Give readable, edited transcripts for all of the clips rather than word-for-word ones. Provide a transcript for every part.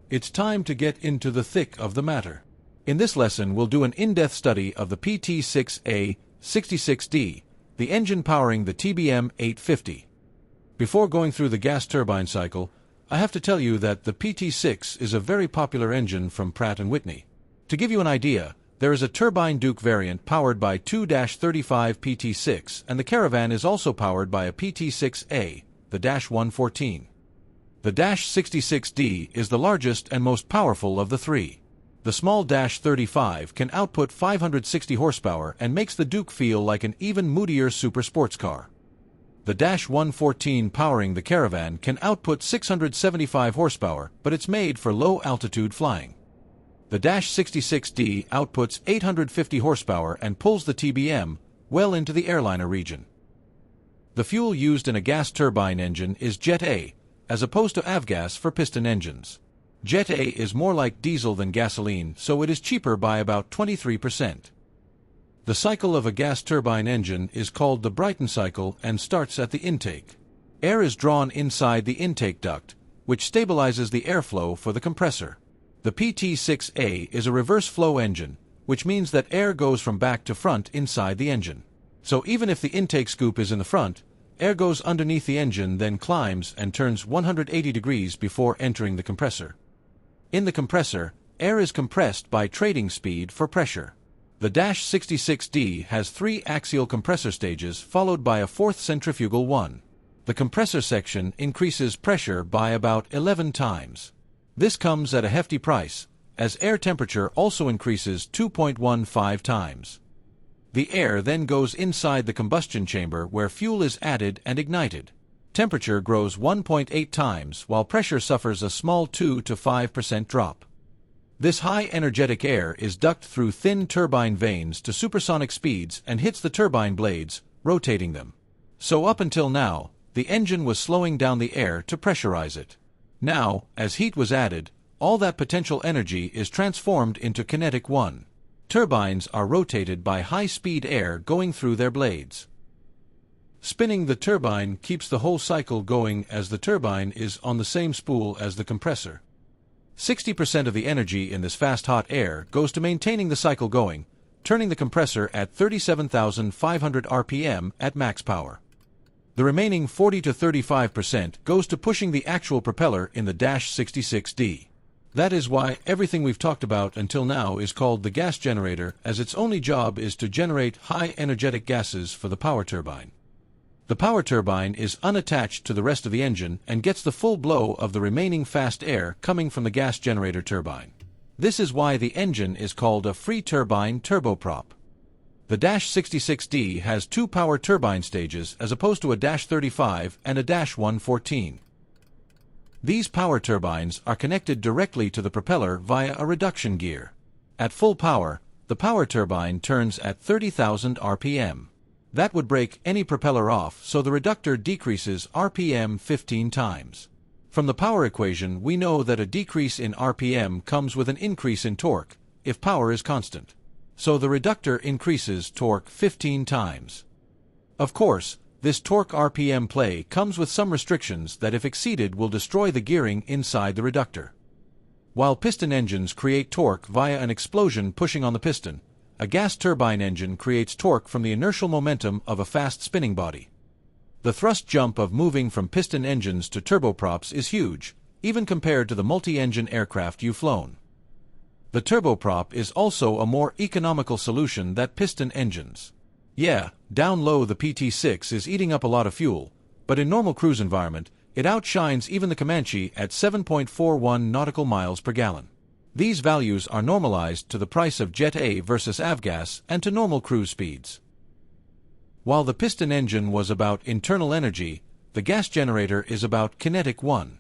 it's time to get into the thick of the matter. In this lesson, we'll do an in-depth study of the PT6A66D, the engine powering the TBM-850. Before going through the gas turbine cycle, I have to tell you that the PT6 is a very popular engine from Pratt & Whitney. To give you an idea, there is a Turbine Duke variant powered by 2-35 PT6, and the Caravan is also powered by a PT6A, the -114. The -66D is the largest and most powerful of the three. The small -35 can output 560 horsepower and makes the Duke feel like an even moodier super sports car. The -114 powering the Caravan can output 675 horsepower, but it's made for low-altitude flying. The -66D outputs 850 horsepower and pulls the TBM well into the airliner region. The fuel used in a gas turbine engine is Jet A, as opposed to avgas for piston engines. Jet A is more like diesel than gasoline, so it is cheaper by about 23%. The cycle of a gas turbine engine is called the Brayton cycle and starts at the intake. Air is drawn inside the intake duct, which stabilizes the airflow for the compressor. The PT6A is a reverse flow engine, which means that air goes from back to front inside the engine. So even if the intake scoop is in the front, air goes underneath the engine, then climbs and turns 180 degrees before entering the compressor. In the compressor, air is compressed by trading speed for pressure. The -66D has 3 axial compressor stages followed by a 4th centrifugal one. The compressor section increases pressure by about 11 times. This comes at a hefty price, as air temperature also increases 2.15 times. The air then goes inside the combustion chamber where fuel is added and ignited. Temperature grows 1.8 times while pressure suffers a small 2 to 5% drop. This high energetic air is ducted through thin turbine vanes to supersonic speeds and hits the turbine blades, rotating them. So up until now, the engine was slowing down the air to pressurize it. Now, as heat was added, all that potential energy is transformed into kinetic one. Turbines are rotated by high-speed air going through their blades. Spinning the turbine keeps the whole cycle going as the turbine is on the same spool as the compressor. 60% of the energy in this fast hot air goes to maintaining the cycle going, turning the compressor at 37,500 RPM at max power. The remaining 40 to 35% goes to pushing the actual propeller in the -66D. That is why everything we've talked about until now is called the gas generator, as its only job is to generate high energetic gases for the power turbine. The power turbine is unattached to the rest of the engine and gets the full blow of the remaining fast air coming from the gas generator turbine. This is why the engine is called a free turbine turboprop. The -66D has 2 power turbine stages as opposed to a -35 and a -114. These power turbines are connected directly to the propeller via a reduction gear. At full power, the power turbine turns at 30,000 RPM. That would break any propeller off, so the reductor decreases RPM 15 times. From the power equation, we know that a decrease in RPM comes with an increase in torque, if power is constant. So the reductor increases torque 15 times. Of course, this torque RPM play comes with some restrictions that if exceeded will destroy the gearing inside the reductor. While piston engines create torque via an explosion pushing on the piston, a gas turbine engine creates torque from the inertial momentum of a fast spinning body. The thrust jump of moving from piston engines to turboprops is huge, even compared to the multi-engine aircraft you've flown. The turboprop is also a more economical solution than piston engines. Yeah, down low the PT6 is eating up a lot of fuel, but in normal cruise environment, it outshines even the Comanche at 7.41 nautical miles per gallon. These values are normalized to the price of Jet A versus avgas and to normal cruise speeds. While the piston engine was about internal energy, the gas generator is about kinetic one.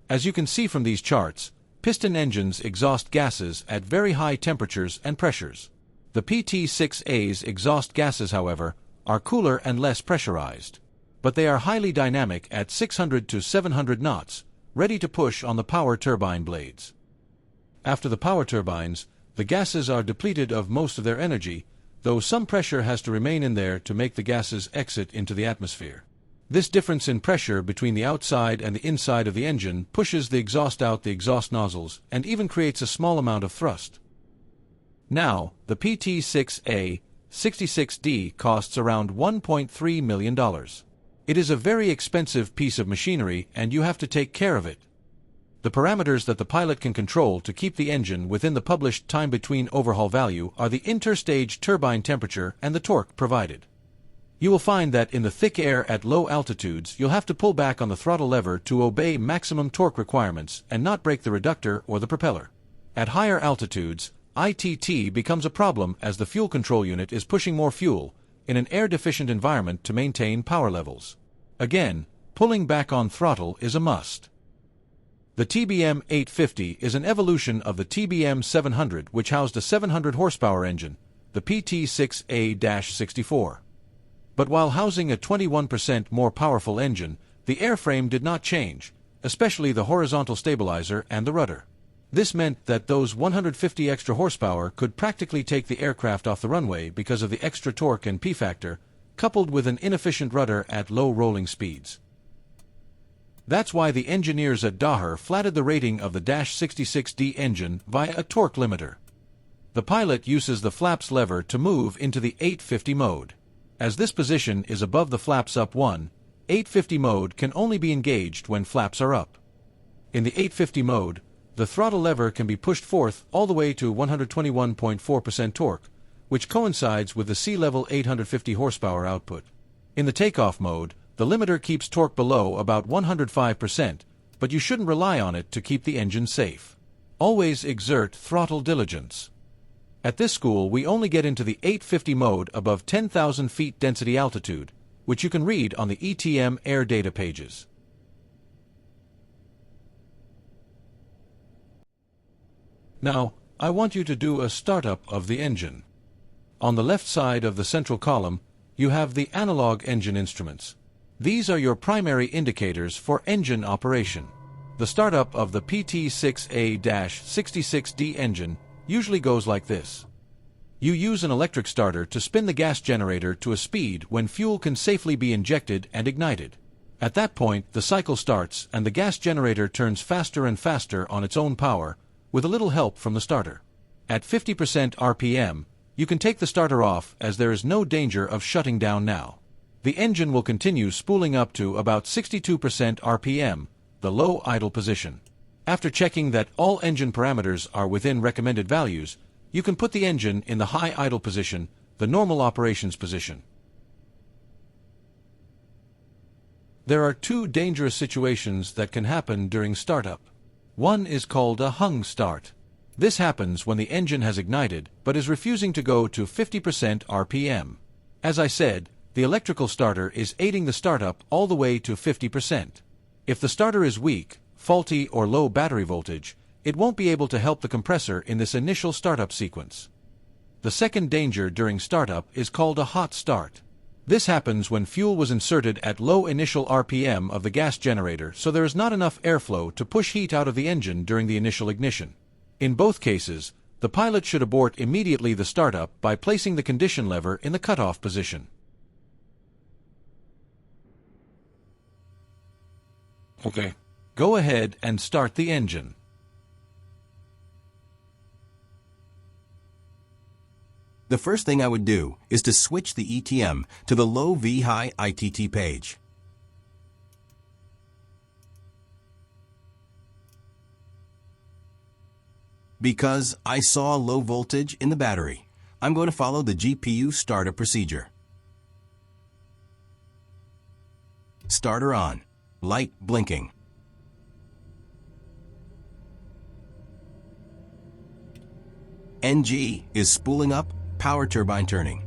As you can see from these charts, piston engines exhaust gases at very high temperatures and pressures. The PT6A's exhaust gases, however, are cooler and less pressurized. But they are highly dynamic at 600 to 700 knots, ready to push on the power turbine blades. After the power turbines, the gases are depleted of most of their energy, though some pressure has to remain in there to make the gases exit into the atmosphere. This difference in pressure between the outside and the inside of the engine pushes the exhaust out the exhaust nozzles and even creates a small amount of thrust. Now, the PT6A66D costs around $1.3 million. It is a very expensive piece of machinery and you have to take care of it. The parameters that the pilot can control to keep the engine within the published time between overhaul value are the interstage turbine temperature and the torque provided. You will find that in the thick air at low altitudes, you'll have to pull back on the throttle lever to obey maximum torque requirements and not break the reductor or the propeller. At higher altitudes, ITT becomes a problem as the fuel control unit is pushing more fuel in an air-deficient environment to maintain power levels. Again, pulling back on throttle is a must. The TBM-850 is an evolution of the TBM-700, which housed a 700 horsepower engine, the PT6A-64. But while housing a 21% more powerful engine, the airframe did not change, especially the horizontal stabilizer and the rudder. This meant that those 150 extra horsepower could practically take the aircraft off the runway because of the extra torque and P-factor, coupled with an inefficient rudder at low rolling speeds. That's why the engineers at Daher flatted the rating of the -66D engine via a torque limiter. The pilot uses the flaps lever to move into the 850 mode. As this position is above the flaps up 1, 850 mode can only be engaged when flaps are up. In the 850 mode, the throttle lever can be pushed forth all the way to 121.4% torque, which coincides with the sea-level 850 horsepower output. In the takeoff mode, the limiter keeps torque below about 105%, but you shouldn't rely on it to keep the engine safe. Always exert throttle diligence. At this school, we only get into the 850 mode above 10,000 feet density altitude, which you can read on the ETM air data pages. Now, I want you to do a startup of the engine. On the left side of the central column, you have the analog engine instruments. These are your primary indicators for engine operation. The startup of the PT6A-66D engine usually goes like this. You use an electric starter to spin the gas generator to a speed when fuel can safely be injected and ignited. At that point, the cycle starts and the gas generator turns faster and faster on its own power, with a little help from the starter. At 50% RPM, you can take the starter off as there is no danger of shutting down now. The engine will continue spooling up to about 62% RPM, the low idle position. After checking that all engine parameters are within recommended values, you can put the engine in the high idle position, the normal operations position. There are two dangerous situations that can happen during startup. One is called a hung start. This happens when the engine has ignited but is refusing to go to 50% RPM. As I said, the electrical starter is aiding the startup all the way to 50%. If the starter is weak, faulty, or low battery voltage, it won't be able to help the compressor in this initial startup sequence. The second danger during startup is called a hot start. This happens when fuel was inserted at low initial RPM of the gas generator, so there is not enough airflow to push heat out of the engine during the initial ignition. In both cases, the pilot should abort immediately the startup by placing the condition lever in the cutoff position. Okay. Go ahead and start the engine. The first thing I would do is to switch the ETM to the low V-high ITT page. Because I saw low voltage in the battery, I'm going to follow the GPU startup procedure. Starter on. Light blinking. NG is spooling up, power turbine turning.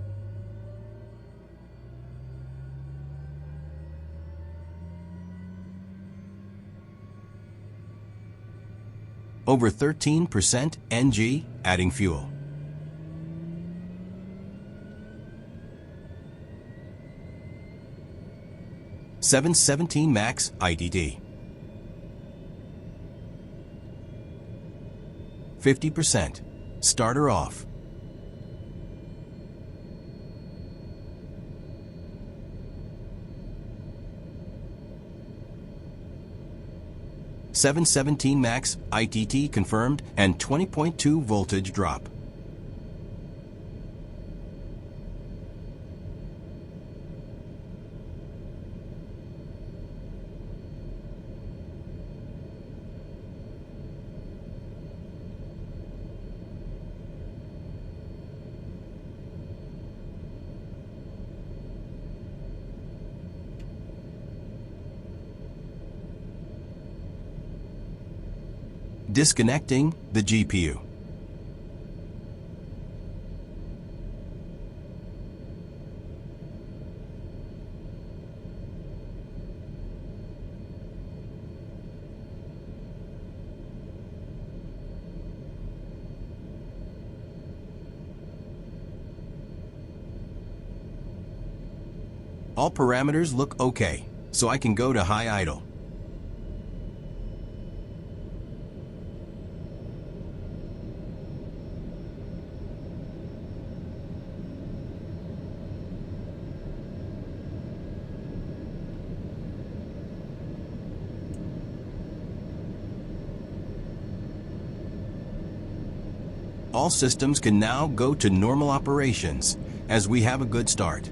Over 13% NG, adding fuel. $717 max ITT. 50%. Starter off. 717 max ITT confirmed and 20.2 voltage drop. Disconnecting the GPU. All parameters look okay, so I can go to high idle. All systems can now go to normal operations, as we have a good start.